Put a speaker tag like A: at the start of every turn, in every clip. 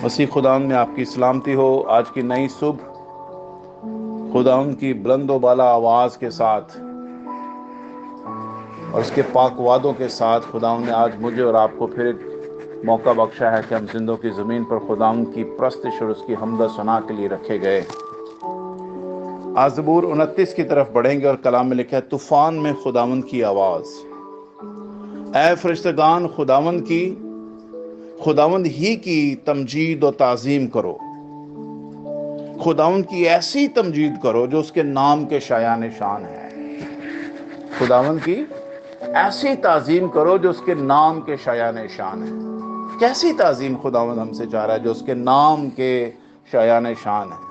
A: مسیح خداوند میں آپ کی سلامتی ہو۔ آج کی نئی صبح خداوند کی بلند و بالا آواز کے ساتھ اور اس کے پاک وعدوں کے ساتھ خداوند نے آج مجھے اور آپ کو پھر ایک موقع بخشا ہے کہ ہم زندوں کی زمین پر خداوند کی پرستش اور اس کی حمد و ثنا کے لیے رکھے گئے۔ آج زبور 29 کی طرف بڑھیں گے اور کلام میں لکھا ہے طوفان میں خداوند کی آواز۔ اے فرشتگان خداوند ہی کی تمجید و تعظیم کرو۔ خداوند کی ایسی تمجید کرو جو اس کے نام کے شایان شان ہے۔ خداوند کی ایسی تعظیم کرو جو اس کے نام کے شایان شان ہے۔ کیسی تعظیم خداوند ہم سے چاہ رہا ہے؟ جو اس کے نام کے شایان شان ہے۔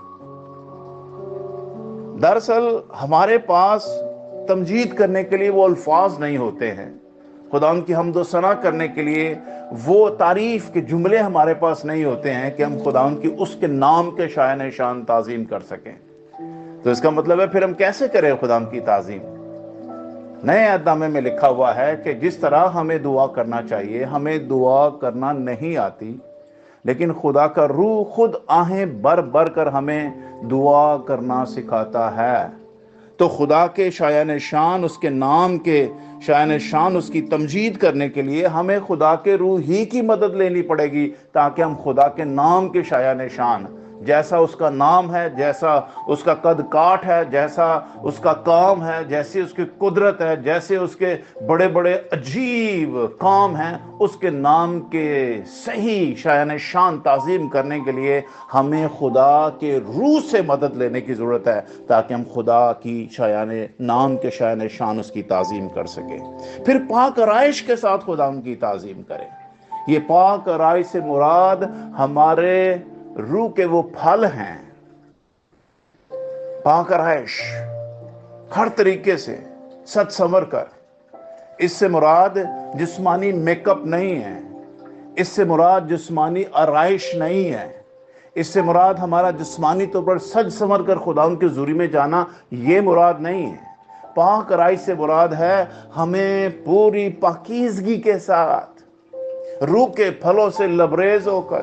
A: دراصل ہمارے پاس تمجید کرنے کے لیے وہ الفاظ نہیں ہوتے ہیں، خداوند کی حمد و ثنا کرنے کے لیے وہ تعریف کے جملے ہمارے پاس نہیں ہوتے ہیں کہ ہم خداوند کی اس کے نام کے شایان شان تعظیم کر سکیں۔ تو اس کا مطلب ہے پھر ہم کیسے کریں خداوند کی تعظیم؟ نئے عہد نامے میں لکھا ہوا ہے کہ جس طرح ہمیں دعا کرنا چاہیے، ہمیں دعا کرنا نہیں آتی، لیکن خدا کا روح خود آہیں بر بر کر ہمیں دعا کرنا سکھاتا ہے۔ تو خدا کے شایان شان، اس کے نام کے شایان شان، اس کی تمجید کرنے کے لیے ہمیں خدا کے روح ہی کی مدد لینی پڑے گی، تاکہ ہم خدا کے نام کے شایان شان، جیسا اس کا نام ہے، جیسا اس کا قد کاٹ ہے، جیسا اس کا کام ہے، جیسی اس کی قدرت ہے، جیسے اس کے بڑے بڑے عجیب کام ہیں، اس کے نام کے صحیح شایان شان تعظیم کرنے کے لیے ہمیں خدا کے روح سے مدد لینے کی ضرورت ہے، تاکہ ہم خدا کی نام کے شایان شان اس کی تعظیم کر سکیں۔ پھر پاک آرائش کے ساتھ خدا ان کی تعظیم کریں۔ یہ پاک آرائش سے مراد ہمارے روح کے وہ پھل ہیں۔ پاک آرائش ہر طریقے سے ست سنور کر، اس سے مراد جسمانی میک اپ نہیں ہے، اس سے مراد جسمانی آرائش نہیں ہے، اس سے مراد ہمارا جسمانی طور پر سج سنور کر خدا ان کے حضوری میں جانا، یہ مراد نہیں ہے۔ پاک آرائش سے مراد ہے ہمیں پوری پاکیزگی کے ساتھ روح کے پھلوں سے لبریز ہو کر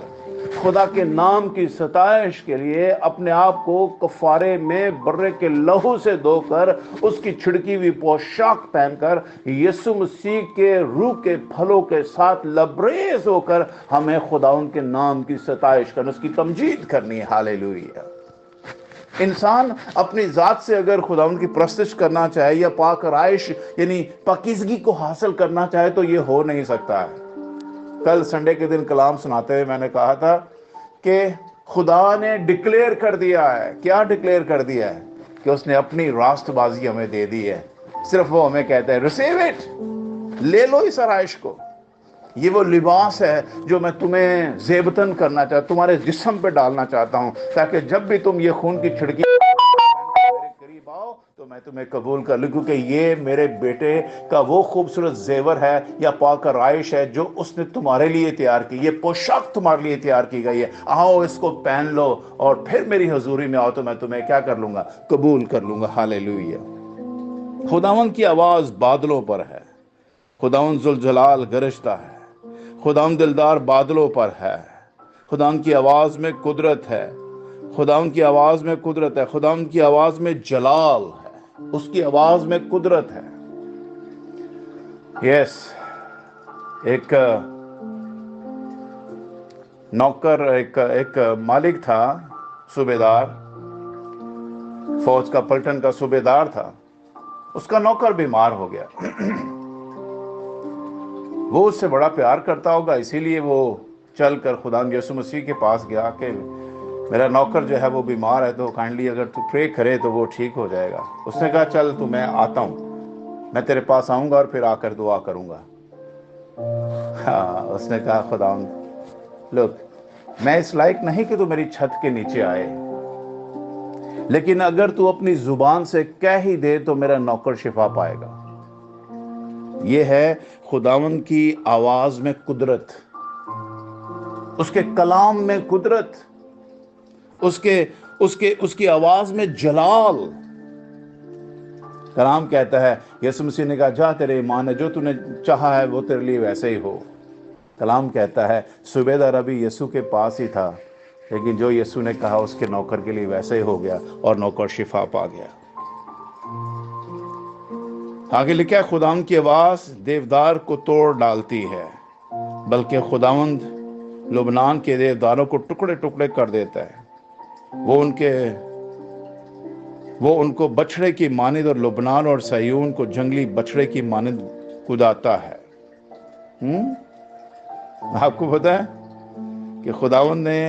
A: خدا کے نام کی ستائش کے لیے اپنے آپ کو کفارے میں برے کے لہو سے دھو کر، اس کی چھڑکی ہوئی پوشاک پہن کر، یسوع مسیح کے روح کے پھلوں کے ساتھ لبریز ہو کر ہمیں خداوند کے نام کی ستائش کرنا، اس کی تمجید کرنی ہے۔ ہاللیلویہ۔ انسان اپنی ذات سے اگر خداوند کی پرستش کرنا چاہے یا پاک آرائش یعنی پاکیزگی کو حاصل کرنا چاہے تو یہ ہو نہیں سکتا ہے۔ کل سنڈے کے دن کلام سناتے ہوئے میں نے کہا تھا کہ خدا نے ڈکلیئر کر دیا ہے۔ کیا ڈکلیئر کر دیا ہے؟ کہ اس نے اپنی راست بازی ہمیں دے دی ہے۔ صرف وہ ہمیں کہتا ہے ریسیو اٹ، لے لو اس آرائش کو۔ یہ وہ لباس ہے جو میں تمہیں زیبتن کرنا چاہتا ہوں، تمہارے جسم پہ ڈالنا چاہتا ہوں، تاکہ جب بھی تم یہ خون کی چھڑکی میرے قریب آؤ تو میں تمہیں قبول کر لوں، کیونکہ یہ میرے بیٹے کا وہ خوبصورت زیور ہے یا پاک آرائش ہے جو اس نے تمہارے لیے تیار کی، یہ پوشاک تمہارے لیے تیار کی گئی ہے۔ آؤ اس کو پہن لو اور پھر میری حضوری میں آؤ تو میں تمہیں کیا کر لوں گا؟ قبول کر لوں گا۔ ہاللیلویہ۔ خداوند کی آواز بادلوں پر ہے، خداوند ذوالجلال گرجتا ہے، خداوند دلدار بادلوں پر ہے، خداوند کی آواز میں قدرت ہے، خداوند کی آواز میں قدرت ہے، خداوند کی آواز میں جلال ہے، اس کی آواز میں قدرت ہے۔ یس، ایک نوکر، ایک مالک تھا، صوبیدار، فوج کا پلٹن کا صوبیدار تھا۔ اس کا نوکر بیمار ہو گیا۔ وہ اس سے بڑا پیار کرتا ہوگا، اسی لیے وہ چل کر خداوند یسوع مسیح کے پاس گیا کہ میرا نوکر جو ہے وہ بیمار ہے، تو کائنڈلی اگر تو پرے کرے تو وہ ٹھیک ہو جائے گا۔ اس نے کہا چل تو میں آتا ہوں، میں تیرے پاس آؤں گا اور پھر آ کر دعا کروں گا۔ اس نے کہا خداوند لوک، میں اس لائق نہیں کہ تو میری چھت کے نیچے آئے، لیکن اگر تو اپنی زبان سے کہہ ہی دے تو میرا نوکر شفا پائے گا۔ یہ ہے خداوند کی آواز میں قدرت، اس کے کلام میں قدرت، اس کی آواز میں جلال۔ کلام کہتا ہے، یسوع مسیح نے کہا جا تیرے ایمان ہے، جو تو نے چاہا ہے وہ تیرے لیے ویسے ہی ہو۔ کلام کہتا ہے صوبیدار ابھی یسوع کے پاس ہی تھا، لیکن جو یسوع نے کہا اس کے نوکر کے لیے ویسے ہی ہو گیا اور نوکر شفا پا گیا۔ آگے لکھا ہے خداوند کی آواز دیودار کو توڑ ڈالتی ہے، بلکہ خداوند لبنان کے دیوداروں کو ٹکڑے ٹکڑے کر دیتا ہے۔ وہ ان کو بچھڑے کی مانند اور لبنان اور سیون کو جنگلی بچھڑے کی مانند کوداتا ہے۔ آپ کو پتا ہے کہ خداوند نے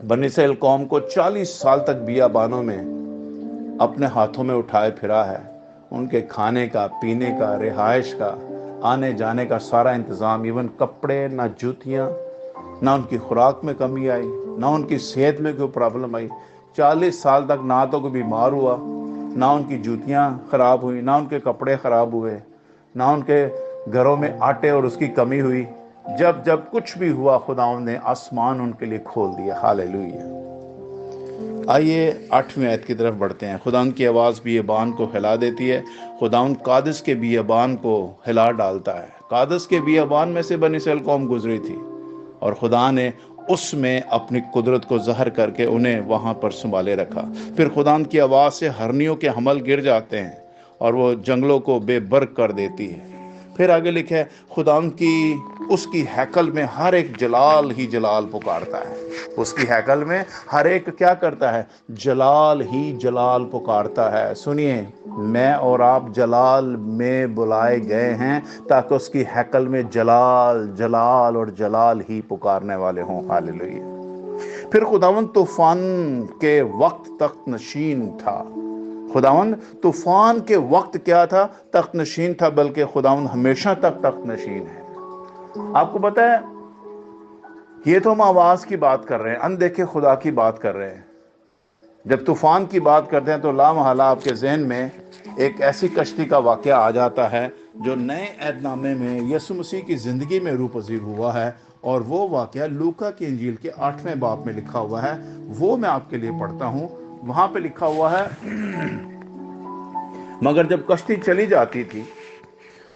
A: بنی اسرائیل قوم کو 40 سال تک بیابانوں میں اپنے ہاتھوں میں اٹھائے پھرا ہے۔ ان کے کھانے کا، پینے کا، رہائش کا، آنے جانے کا سارا انتظام، ایون کپڑے، نہ جوتیاں، نہ ان کی خوراک میں کمی آئی، نہ ان کی صحت میں کوئی پرابلم آئی۔ 40 سال تک نہ تو کوئی بیمار ہوا، نہ ان کی جوتیاں خراب ہوئی، نہ ان کے کپڑے خراب ہوئے، نہ ان کے گھروں میں آٹے اور اس کی کمی ہوئی۔ جب کچھ بھی ہوا خداوند نے آسمان ان کے لیے کھول دیا۔ ہاللیلویہ۔ آئیے 8ویں آیت کی طرف بڑھتے ہیں۔ خداوند کی آواز بیابان کو ہلا دیتی ہے، خداوند قادس کے بیابان کو ہلا ڈالتا ہے۔ قادس کے بیابان میں سے بنی اسرائیل قوم گزری تھی اور خدا نے اس میں اپنی قدرت کو ظاہر کر کے انہیں وہاں پر سنبھالے رکھا۔ پھر خداوند کی آواز سے ہرنیوں کے حمل گر جاتے ہیں اور وہ جنگلوں کو بے برگ کر دیتی ہے۔ پھر آگے لکھا ہے خداوند کی اس کی ہیکل میں ہر ایک جلال ہی جلال پکارتا ہے۔ اس کی ہیکل میں ہر ایک کیا کرتا ہے؟ جلال ہی جلال پکارتا ہے۔ سنیے، میں اور آپ جلال میں بلائے گئے ہیں تاکہ اس کی ہیکل میں جلال جلال اور جلال ہی پکارنے والے ہوں۔ ہاللیلویہ۔ پھر خداوند طوفان کے وقت تخت نشین تھا۔ خداوند طوفان کے وقت کیا تھا؟ تخت نشین تھا، بلکہ خداوند ہمیشہ تک تخت نشین ہے۔ آپ کو پتا ہے، یہ تو ہم آواز کی بات کر رہے ہیں، اندیکھے خدا کی بات کر رہے ہیں۔ جب طوفان کی بات کرتے ہیں تو لامحالہ آپ کے ذہن میں ایک ایسی کشتی کا واقعہ آ جاتا ہے جو نئے عہد نامے میں یسوع مسیح کی زندگی میں روح پذیر ہوا ہے، اور وہ واقعہ لوکا کی انجیل کے 8ویں باب میں لکھا ہوا ہے۔ وہ میں آپ کے لیے پڑھتا ہوں۔ وہاں پہ لکھا ہوا ہے، مگر جب کشتی چلی جاتی تھی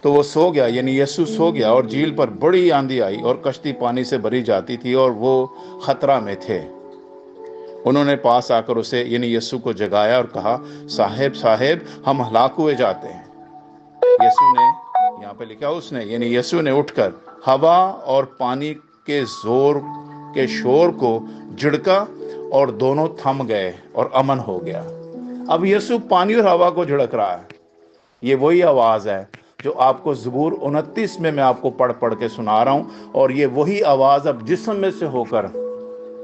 A: تو وہ سو گیا، یعنی یسوع سو گیا، اور جھیل پر بڑی آندھی آئی اور کشتی پانی سے بھری جاتی تھی اور وہ خطرہ میں تھے۔ انہوں نے پاس آ کر اسے یعنی یسوع کو جگایا اور کہا، صاحب صاحب، ہم ہلاک ہوئے جاتے ہیں۔ یسوع نے، یہاں پہ لکھا اس نے یعنی یسوع نے اٹھ کر ہوا اور پانی کے زور کے شور کو جھڑکا اور دونوں تھم گئے اور امن ہو گیا۔ اب یسوع پانی اور ہوا کو جھڑک رہا ہے۔ یہ وہی آواز ہے جو آپ کو زبور 29 میں آپ کو پڑھ کے سنا رہا ہوں، اور یہ وہی آواز اب جسم میں سے ہو کر،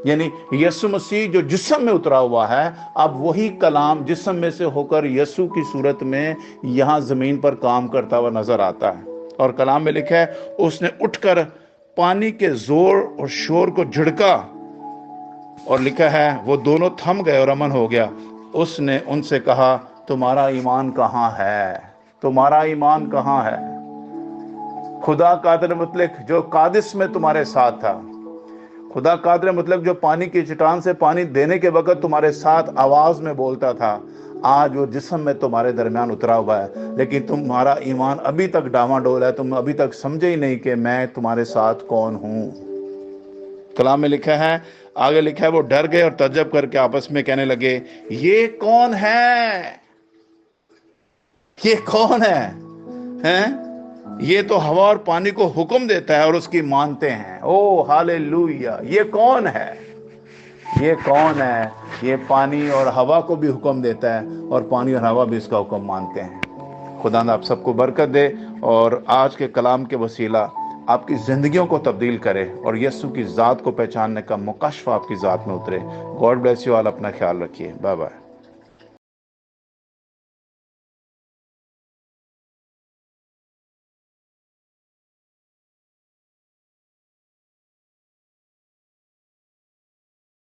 A: یعنی یسوع مسیح جو جسم میں اترا ہوا ہے، اب وہی کلام جسم میں سے ہو کر یسوع کی صورت میں یہاں زمین پر کام کرتا ہوا نظر آتا ہے۔ اور کلام میں لکھا ہے، اس نے اٹھ کر پانی کے زور اور شور کو جھڑکا، اور لکھا ہے وہ دونوں تھم گئے اور امن ہو گیا۔ اس نے ان سے کہا، تمہارا ایمان کہاں ہے؟ تمہارا ایمان کہاں ہے؟ خدا قادر مطلق جو قادس میں تمہارے ساتھ تھا، خدا قادر مطلق جو پانی کی چٹان سے پانی دینے کے وقت تمہارے ساتھ آواز میں بولتا تھا، آج وہ جسم میں تمہارے درمیان اترا ہوا ہے، لیکن تمہارا ایمان ابھی تک ڈاواڈول ہے، تم ابھی تک سمجھے ہی نہیں کہ میں تمہارے ساتھ کون ہوں۔ کلام میں لکھا ہے، آگے لکھا ہے، وہ ڈر گئے اور تعجب کر کے آپس میں کہنے لگے، یہ کون ہے؟ یہ کون ہے؟ یہ تو ہوا اور پانی کو حکم دیتا ہے اور اس کی مانتے ہیں۔ او ہاللیلویہ! یہ کون ہے؟ یہ کون ہے؟ یہ پانی اور ہوا کو بھی حکم دیتا ہے اور پانی اور ہوا بھی اس کا حکم مانتے ہیں۔ خدا نے آپ سب کو برکت دے اور آج کے کلام کے وسیلہ آپ کی زندگیوں کو تبدیل کرے اور یسوع کی ذات کو پہچاننے کا مکاشفہ آپ کی ذات میں اترے۔ گاڈ بلیس یو آل، اپنا خیال رکھیے، بائے بائے۔